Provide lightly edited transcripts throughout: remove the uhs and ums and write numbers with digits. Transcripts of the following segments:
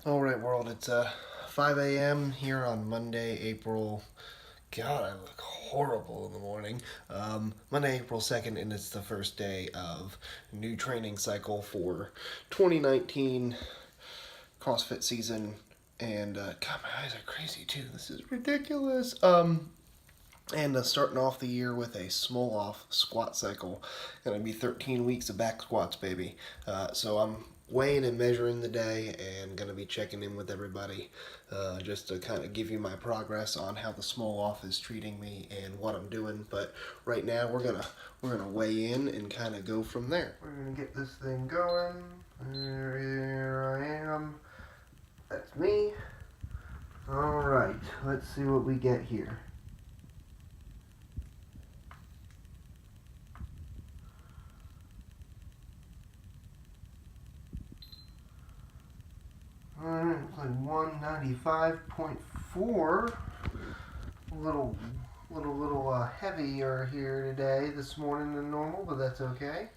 All right, world. It's 5 a.m. here on Monday, April. God, I look horrible in the morning. Monday, April 2nd, and it's the first day of new training cycle for 2019 CrossFit season. And God, my eyes are crazy too. This is ridiculous. And starting off the year with a Smolov squat cycle. Gonna be 13 weeks of back squats, baby. So I'm weighing and measuring the day and gonna be checking in with everybody just to kind of give you my progress on how the Smolov is treating me and what I'm doing. But right now we're gonna weigh in and kind of go from there. We're gonna get this thing going. Here I am. That's me. All right. Let's see what we get here. Alright, it's like 195.4. A little heavier here today, this morning than normal, but that's okay.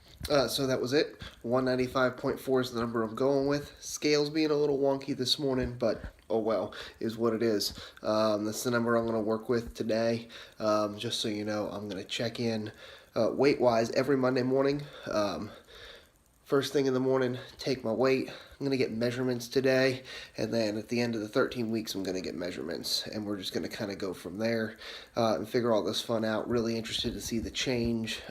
So that was it. 195.4 is the number I'm going with. Scales being a little wonky this morning, but oh well, is what it is. That's the number I'm going to work with today. Just so you know, I'm going to check in weight-wise every Monday morning. First thing in the morning, take my weight. I'm going to get measurements today, and then at the end of the 13 weeks, I'm going to get measurements, and we're just going to kind of go from there and figure all this fun out. Really interested to see the change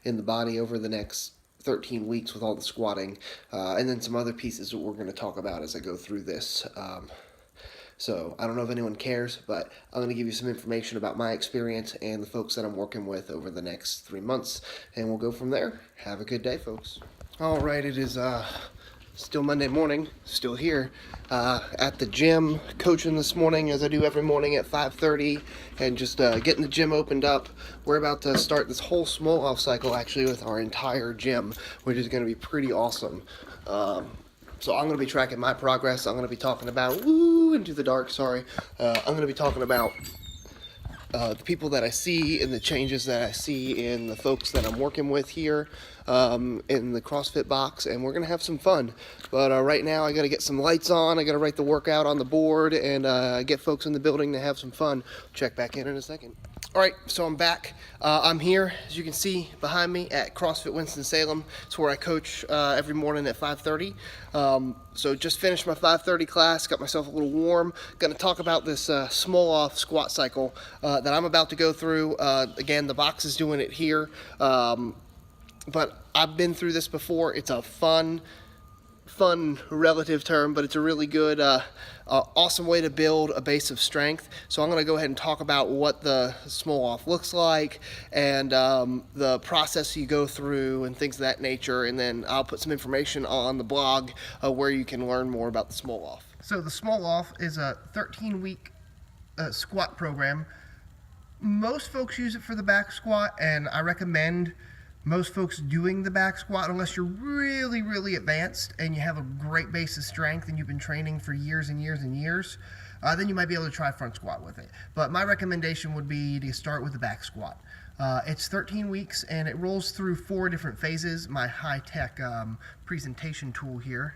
in the body over the next 13 weeks with all the squatting, and then some other pieces that we're going to talk about as I go through this. So I don't know if anyone cares, but I'm going to give you some information about my experience and the folks that I'm working with over the next 3 months, and we'll go from there. Have a good day, folks. All right, it is still Monday morning, still here at the gym, coaching this morning as I do every morning at 5:30, and just getting the gym opened up. We're about to start this whole Smolov cycle actually with our entire gym, which is going to be pretty awesome. So I'm going to be tracking my progress. I'm going to be talking about, into the dark, sorry. I'm going to be talking about the people that I see and the changes that I see in the folks that I'm working with here in the CrossFit box, and we're going to have some fun. But right now I got to get some lights on. I got to write the workout on the board and get folks in the building to have some fun. Check back in a second. All right, so I'm back. I'm here, as you can see behind me, at CrossFit Winston-Salem. It's where I coach every morning at 5:30. So just finished my 5:30 class, got myself a little warm. Going to talk about this Smolov squat cycle that I'm about to go through. Again, the box is doing it here, but I've been through this before. It's a fun relative term, but it's a really good, awesome way to build a base of strength. So I'm going to go ahead and talk about what the Smolov looks like and the process you go through and things of that nature, and then I'll put some information on the blog where you can learn more about the Smolov. So the Smolov is a 13-week squat program. Most folks use it for the back squat, and I recommend most folks doing the back squat unless you're really advanced and you have a great base of strength and you've been training for years and years and years. Then you might be able to try front squat with it. But my recommendation would be to start with the back squat. It's 13 weeks and it rolls through 4 different phases. My high-tech presentation tool here.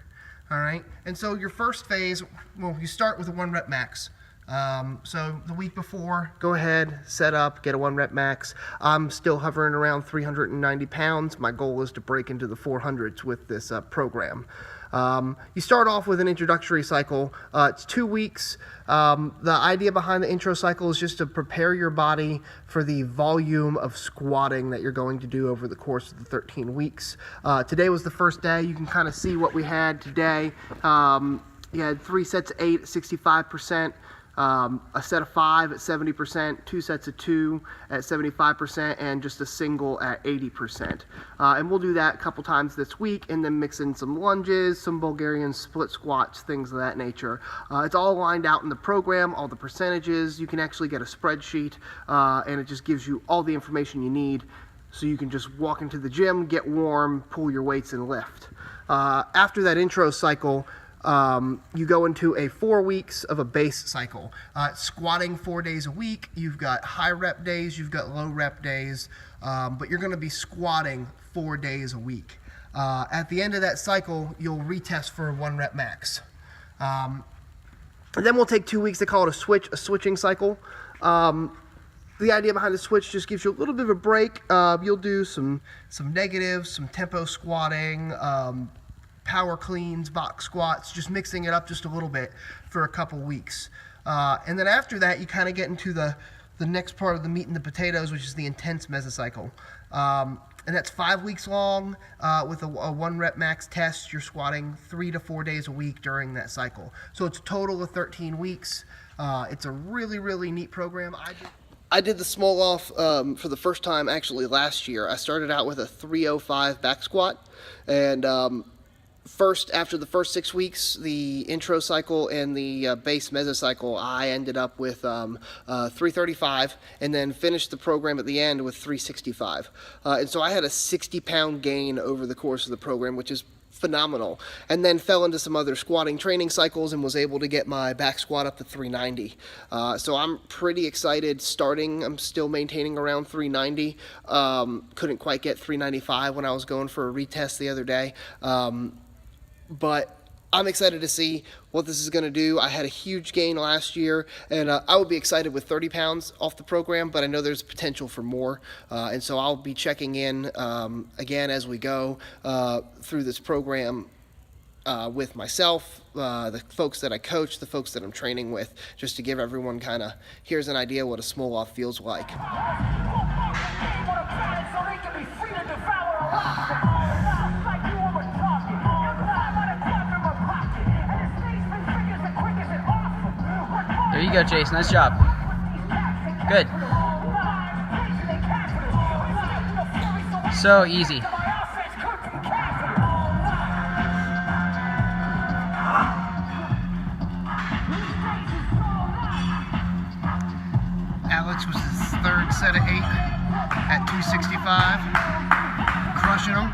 All right, and so your first phase, well, you start with a 1 rep max. So the week before, go ahead, set up, get a 1 rep max. I'm still hovering around 390 pounds. My goal is to break into the 400s with this program. You start off with an introductory cycle. It's 2 weeks. The idea behind the intro cycle is just to prepare your body for the volume of squatting that you're going to do over the course of the 13 weeks. Today was the first day. You can kind of see what we had today. You had 3 sets of 8 at 65%. A set of 5 at 70%, 2 sets of 2 at 75%, and just a single at 80%. And we'll do that a couple times this week, and then mix in some lunges, some Bulgarian split squats, things of that nature. It's all lined out in the program, all the percentages. You can actually get a spreadsheet, and it just gives you all the information you need, so you can just walk into the gym, get warm, pull your weights, and lift. After that intro cycle, you go into a 4 weeks of a base cycle. Squatting 4 days a week. You've got high rep days, you've got low rep days, but you're going to be squatting 4 days a week. At the end of that cycle, you'll retest for a 1 rep max. And then we'll take 2 weeks. They call it a switching cycle. The idea behind the switch just gives you a little bit of a break. You'll do some negatives, some tempo squatting, power cleans, box squats, just mixing it up just a little bit for a couple weeks. And then after that, you kind of get into the next part of the meat and the potatoes, which is the intense mesocycle. And that's 5 weeks long with a 1 rep max test. You're squatting 3 to 4 days a week during that cycle. So it's a total of 13 weeks. It's a really, really neat program. I did the Smolov for the first time actually last year. I started out with a 305 back squat, and after the first 6 weeks, the intro cycle and the base mesocycle, I ended up with 335, and then finished the program at the end with 365. And so I had a 60-pound gain over the course of the program, which is phenomenal, and then fell into some other squatting training cycles and was able to get my back squat up to 390. So I'm pretty excited starting. I'm still maintaining around 390. Couldn't quite get 395 when I was going for a retest the other day. But I'm excited to see what this is going to do. I had a huge gain last year, and I would be excited with 30 pounds off the program, but I know there's potential for more. And so I'll be checking in again as we go through this program with myself, the folks that I coach, the folks that I'm training with, just to give everyone kind of, here's an idea what a Smolov feels like. There you go, Chase. Nice job. Good. So easy. Alex was his third set of 8 at 265, crushing them.